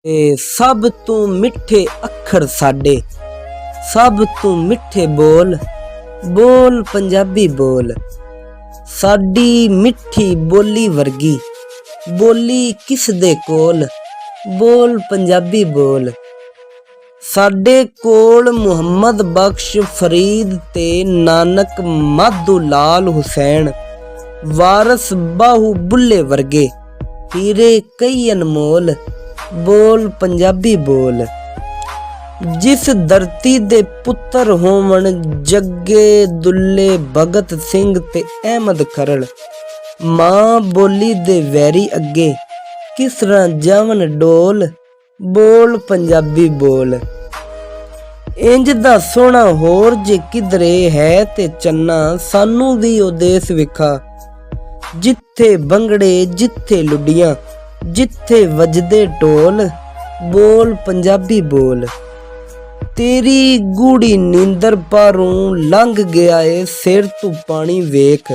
सब तू मिठे अखर साडे, सब तू मिठे बोल, बोल पंजाबी बोल। साडी मिठी बोली वर्गी बोली किस दे कोल, बोल पंजाबी बोल। साडे कोल मुहम्मद बख्श फरीद ते नानक माधू लाल हुसैन वारस बाहू बुल्ले वर्गे हीरे कई अनमोल, बोल पंजाबी बोल। जिस धरती दे पुत्तर होवन जग्गे दुल्ले भगत सिंह ते अहमद खरड़, मां बोली दे वैरी अगे किस तरह जावन डोल, बोल पंजाबी बोल। इंज दा सोहना होर जे किधरे है ते चन्ना सानू भी ओ देस विखा, जिथे बंगड़े जिथे लुडियां जिथे वजदे ढोल, बोल पंजाबी बोल। तेरी गूड़ी नींदर पारों लंघ गया है सिर तू पानी वेख,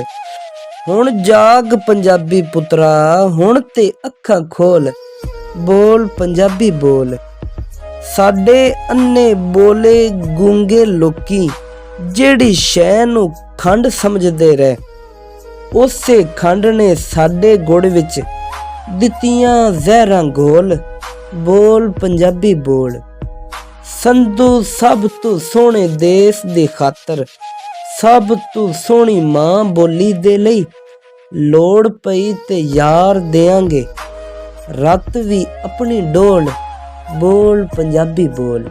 हुण जाग पंजाबी पुत्रा हुण ते अखां खोल, बोल पंजाबी बोल। साडे अन्ने बोले गूंगे लोकी जेड़ी शै नू खंड समझदे रहे, उसे खंड ने साडे गुड़ विच दित्तियां जहरां घोल, बोल पंजाबी बोल। संधू सब तू सोहणे देस दी खातर, सब तू सोहनी मां बोली दे लई, लोड़ पई ते यार देंगे रत भी अपनी डोल, बोल पंजाबी बोल।